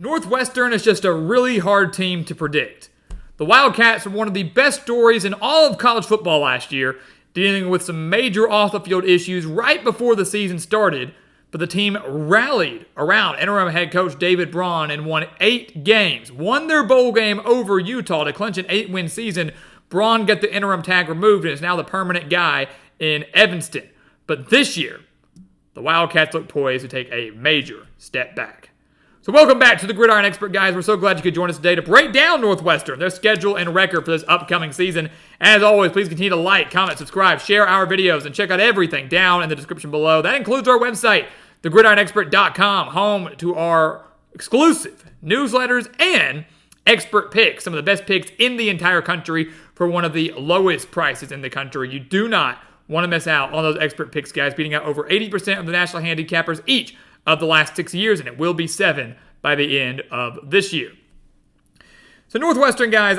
Northwestern is just a really hard team to predict. The Wildcats were one of the best stories in all of college football last year, dealing with some major off-the-field issues right before the season started, but the team rallied around interim head coach David Braun and won 8 games. Won their bowl game over Utah to clinch an 8-win season. Braun got the interim tag removed and is now the permanent guy in Evanston. But this year, the Wildcats look poised to take a major step back. So welcome back to the Gridiron Expert, guys. We're so glad you could join us today to break down Northwestern, their schedule and record for this upcoming season. As always, please continue to like, comment, subscribe, share our videos, and check out everything down in the description below. That includes our website, thegridironexpert.com, home to our exclusive newsletters and expert picks, some of the best picks in the entire country for one of the lowest prices in the country. You do not want to miss out on those expert picks, guys, beating out over 80% of the national handicappers each of the last 6 years, and it will be 7 by the end of this year. So Northwestern, guys,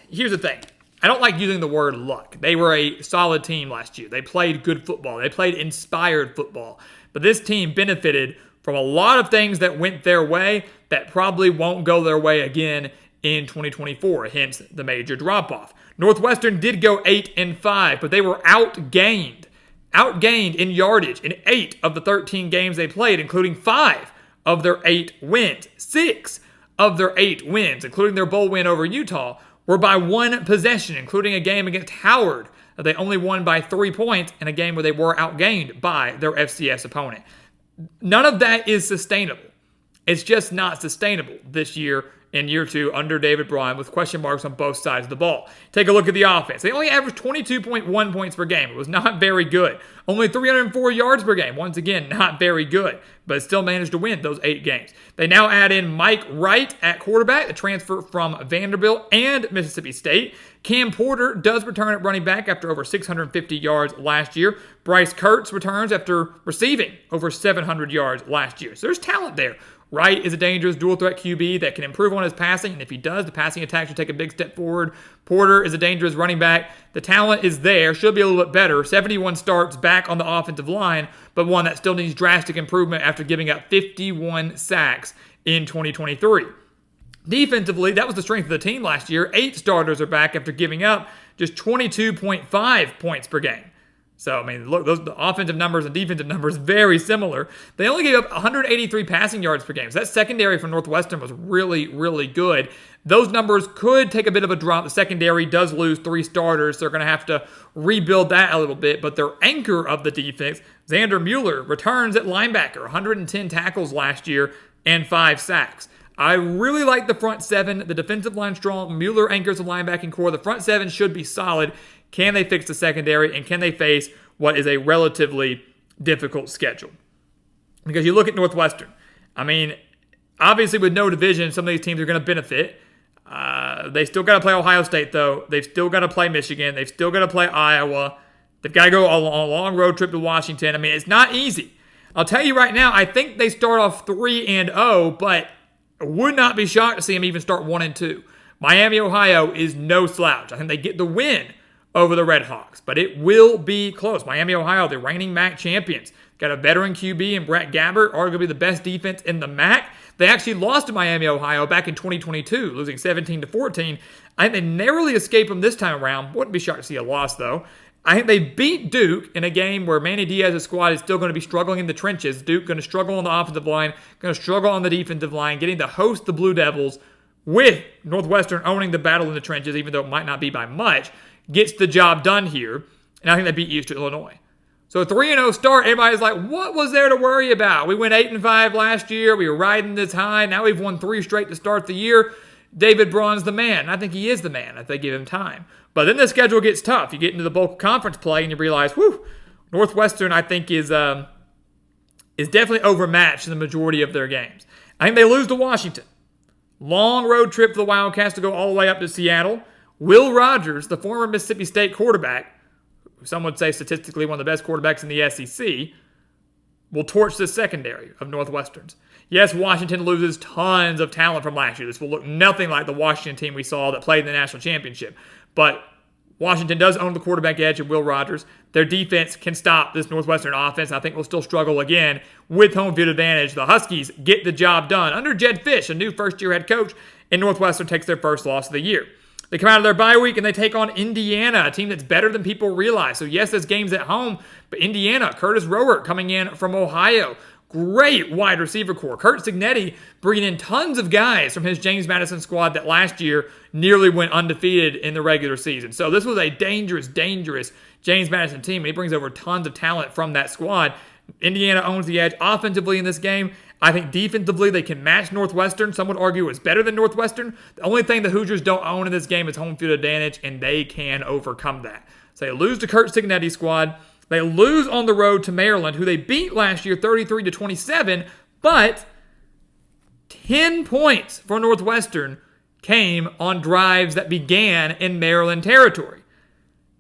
here's the thing. I don't like using the word luck. They were a solid team last year. They played good football. They played inspired football. But this team benefited from a lot of things that went their way that probably won't go their way again in 2024, hence the major drop-off. Northwestern did go 8-5, but they were outgained in yardage in 8 of the 13 games they played, including 5 of their 8 wins. 6 of their 8 wins, including their bowl win over Utah, were by 1 possession, including a game against Howard that they only won by 3 points in a game where they were outgained by their FCS opponent. None of that is sustainable. It's just not sustainable this year in year 2 under David Braun with question marks on both sides of the ball. Take a look at the offense. They only averaged 22.1 points per game. It was not very good. Only 304 yards per game. Once again, not very good, but still managed to win those 8 games. They now add in Mike Wright at quarterback, the transfer from Vanderbilt and Mississippi State. Cam Porter does return at running back after over 650 yards last year. Bryce Kurtz returns after receiving over 700 yards last year. So there's talent there. Wright is a dangerous dual-threat QB that can improve on his passing, and if he does, the passing attack should take a big step forward. Porter is a dangerous running back. The talent is there, should be a little bit better. 71 starts back on the offensive line, but one that still needs drastic improvement after giving up 51 sacks in 2023. Defensively, that was the strength of the team last year. 8 starters are back after giving up just 22.5 points per game. So, I mean, look, the offensive numbers and defensive numbers very similar. They only gave up 183 passing yards per game. So that secondary for Northwestern was really, really good. Those numbers could take a bit of a drop. The secondary does lose 3 starters. So they're going to have to rebuild that a little bit. But their anchor of the defense, Xander Mueller, returns at linebacker. 110 tackles last year and 5 sacks. I really like the front 7. The defensive line strong. Mueller anchors the linebacking core. The front 7 should be solid. Can they fix the secondary, and can they face what is a relatively difficult schedule? Because you look at Northwestern. I mean, obviously with no division, some of these teams are going to benefit. They still got to play Ohio State, though. They've still got to play Michigan. They've still got to play Iowa. They've got to go on a long road trip to Washington. I mean, it's not easy. I'll tell you right now, I think they start off 3-0, but I would not be shocked to see them even start 1-2. Miami, Ohio is no slouch. I think they get the win over the Red Hawks, but it will be close. Miami, Ohio, the reigning MAC champions. Got a veteran QB in Brett Gabbert, arguably the best defense in the MAC. They actually lost to Miami, Ohio back in 2022, losing 17-14. I think they narrowly escaped them this time around. Wouldn't be shocked to see a loss, though. I think they beat Duke in a game where Manny Diaz's squad is still going to be struggling in the trenches. Duke going to struggle on the offensive line, going to struggle on the defensive line, getting to host the Blue Devils with Northwestern owning the battle in the trenches, even though it might not be by much. Gets the job done here, and I think they beat Eastern Illinois. So a 3-0 start, everybody's like, what was there to worry about? We went 8-5 last year. We were riding this high. Now we've won 3 straight to start the year. David Braun's the man. And I think he is the man if they give him time. But then the schedule gets tough. You get into the bulk conference play, and you realize, Northwestern, I think, is definitely overmatched in the majority of their games. I think they lose to Washington. Long road trip for the Wildcats to go all the way up to Seattle. Will Rogers, the former Mississippi State quarterback, some would say statistically one of the best quarterbacks in the SEC, will torch the secondary of Northwestern's. Yes, Washington loses tons of talent from last year. This will look nothing like the Washington team we saw that played in the national championship. But Washington does own the quarterback edge of Will Rogers. Their defense can stop this Northwestern offense. I think we'll still struggle again with home field advantage. The Huskies get the job done under Jed Fish, a new first-year head coach, and Northwestern takes their first loss of the year. They come out of their bye week and they take on Indiana, a team that's better than people realize. So yes, this game's at home, but Indiana, Curtis Rowert coming in from Ohio. Great wide receiver core. Curt Cignetti bringing in tons of guys from his James Madison squad that last year nearly went undefeated in the regular season. So this was a dangerous James Madison team. He brings over tons of talent from that squad. Indiana owns the edge offensively in this game. I think defensively they can match Northwestern. Some would argue it's better than Northwestern. The only thing the Hoosiers don't own in this game is home field advantage, and they can overcome that. So they lose to Curt Cignetti's squad. They lose on the road to Maryland, who they beat last year 33-27, but 10 points for Northwestern came on drives that began in Maryland territory.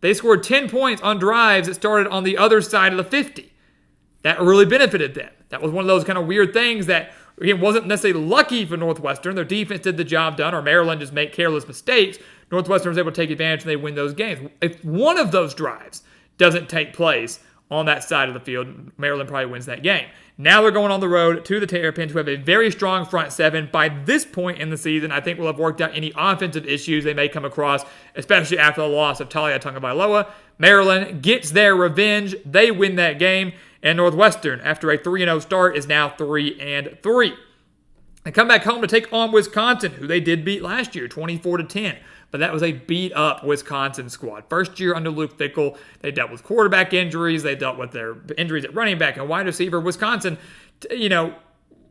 They scored 10 points on drives that started on the other side of the 50. That really benefited them. That was one of those kind of weird things that, again, wasn't necessarily lucky for Northwestern. Their defense did the job done, or Maryland just made careless mistakes. Northwestern was able to take advantage and they win those games. If one of those drives doesn't take place on that side of the field, Maryland probably wins that game. Now they're going on the road to the Terrapins, who have a very strong front seven. By this point in the season, I think we'll have worked out any offensive issues they may come across, especially after the loss of Talia Tagovailoa. Maryland gets their revenge. They win that game. And Northwestern, after a 3-0 start, is now 3-3. They come back home to take on Wisconsin, who they did beat last year, 24-10. But that was a beat-up Wisconsin squad. First year under Luke Fickell, they dealt with quarterback injuries. They dealt with their injuries at running back and wide receiver. Wisconsin,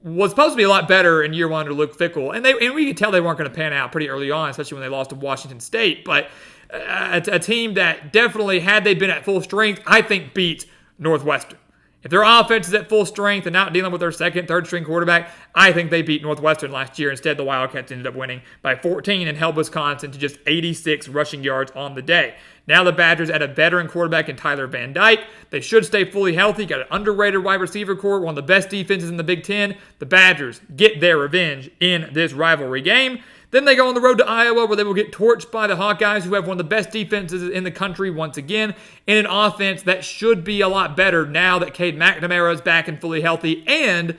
was supposed to be a lot better in year one under Luke Fickell. And we could tell they weren't going to pan out pretty early on, especially when they lost to Washington State. But a team that definitely, had they been at full strength, I think beat Northwestern. If their offense is at full strength and not dealing with their second, third string quarterback, I think they beat Northwestern last year. Instead, the Wildcats ended up winning by 14 and held Wisconsin to just 86 rushing yards on the day. Now the Badgers add a veteran quarterback in Tyler Van Dyke. They should stay fully healthy. Got an underrated wide receiver core, one of the best defenses in the Big Ten. The Badgers get their revenge in this rivalry game. Then they go on the road to Iowa, where they will get torched by the Hawkeyes, who have one of the best defenses in the country once again, in an offense that should be a lot better now that Cade McNamara is back and fully healthy, and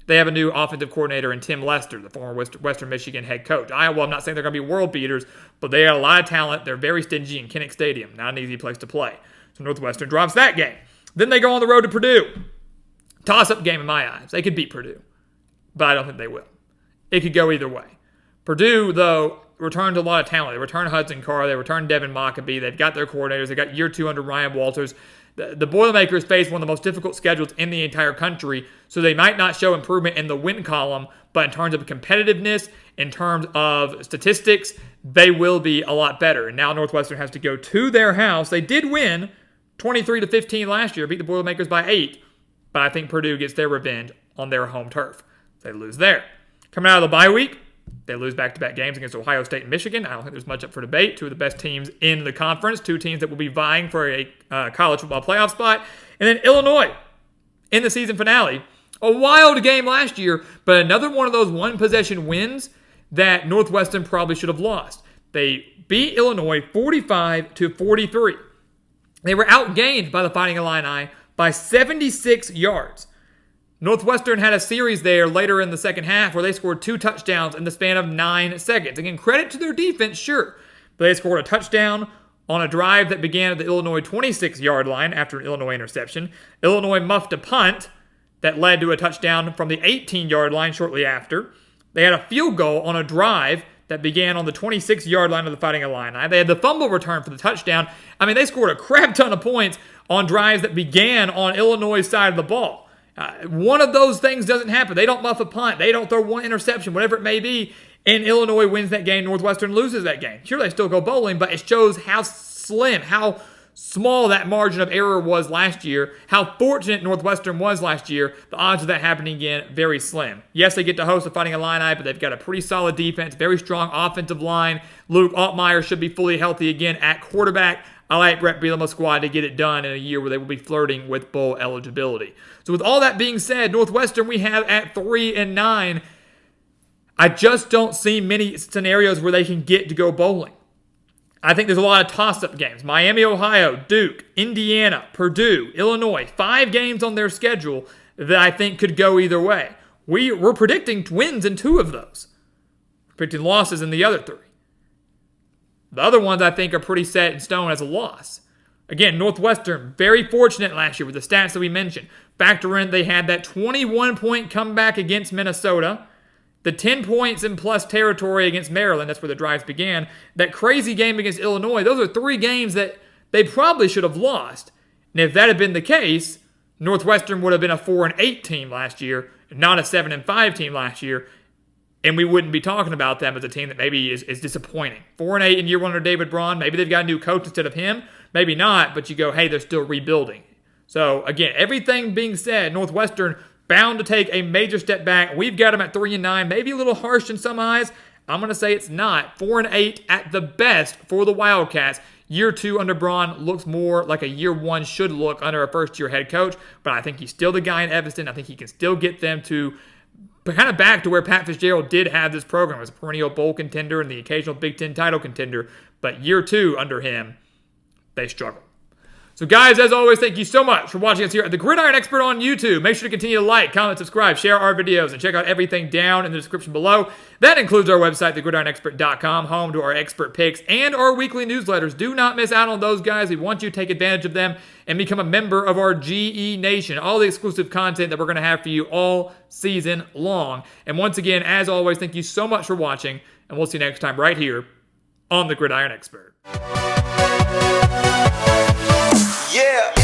they have a new offensive coordinator in Tim Lester, the former Western Michigan head coach. Iowa, I'm not saying they're going to be world beaters, but they got a lot of talent. They're very stingy in Kinnick Stadium. Not an easy place to play. So Northwestern drops that game. Then they go on the road to Purdue. Toss-up game in my eyes. They could beat Purdue, but I don't think they will. It could go either way. Purdue, though, returned a lot of talent. They returned Hudson Carr. They returned Devin Mockabee. They've got their coordinators. They got year two under Ryan Walters. The Boilermakers face one of the most difficult schedules in the entire country, so they might not show improvement in the win column, but in terms of competitiveness, in terms of statistics, they will be a lot better. And now Northwestern has to go to their house. They did win 23-15 last year, beat the Boilermakers by 8, but I think Purdue gets their revenge on their home turf. They lose there. Coming out of the bye week, they lose back-to-back games against Ohio State and Michigan. I don't think there's much up for debate. Two of the best teams in the conference. Two teams that will be vying for a college football playoff spot. And then Illinois in the season finale. A wild game last year, but another one of those one-possession wins that Northwestern probably should have lost. They beat Illinois 45-43. They were outgained by the Fighting Illini by 76 yards. Northwestern had a series there later in the second half where they scored 2 touchdowns in the span of 9 seconds. Again, credit to their defense, sure. But they scored a touchdown on a drive that began at the Illinois 26-yard line after an Illinois interception. Illinois muffed a punt that led to a touchdown from the 18-yard line shortly after. They had a field goal on a drive that began on the 26-yard line of the Fighting Illini. They had the fumble return for the touchdown. I mean, they scored a crap ton of points on drives that began on Illinois' side of the ball. One of those things doesn't happen. They don't muff a punt. They don't throw one interception, whatever it may be, and Illinois wins that game. Northwestern loses that game. Sure, they still go bowling, but it shows how slim, how small that margin of error was last year, how fortunate Northwestern was last year. The odds of that happening again, very slim. Yes, they get to host the Fighting Illini, but they've got a pretty solid defense, very strong offensive line. Luke Altmaier should be fully healthy again at quarterback. I like Brett Bielema's squad to get it done in a year where they will be flirting with bowl eligibility. So with all that being said, Northwestern we have at 3-9. I just don't see many scenarios where they can get to go bowling. I think there's a lot of toss-up games. Miami, Ohio, Duke, Indiana, Purdue, Illinois. 5 games on their schedule that I think could go either way. We're predicting wins in 2 of those. We're predicting losses in the other 3. The other ones I think are pretty set in stone as a loss. Again, Northwestern, very fortunate last year with the stats that we mentioned. Factor in they had that 21-point comeback against Minnesota. The 10 points in plus territory against Maryland, that's where the drives began. That crazy game against Illinois, those are 3 games that they probably should have lost. And if that had been the case, Northwestern would have been a 4-8 team last year, not a 7-5 team last year, and we wouldn't be talking about them as a team that maybe is disappointing. 4-8 in year 1 under David Braun. Maybe they've got a new coach instead of him. Maybe not, but you go, hey, they're still rebuilding. So, again, everything being said, Northwestern bound to take a major step back. We've got them at 3-9, maybe a little harsh in some eyes. I'm going to say it's not. 4-8 at the best for the Wildcats. Year 2 under Braun looks more like a year 1 should look under a first-year head coach, but I think he's still the guy in Evanston. I think he can still get them to kind of back to where Pat Fitzgerald did have this program as a perennial bowl contender and the occasional Big Ten title contender. But year 2 under him, they struggle. So guys, as always, thank you so much for watching us here at the Gridiron Expert on YouTube. Make sure to continue to like, comment, subscribe, share our videos, and check out everything down in the description below. That includes our website, thegridironexpert.com, home to our expert picks and our weekly newsletters. Do not miss out on those, guys. We want you to take advantage of them and become a member of our GE Nation. All the exclusive content that we're going to have for you all season long. And once again, as always, thank you so much for watching, and we'll see you next time right here on the Gridiron Expert. Yeah.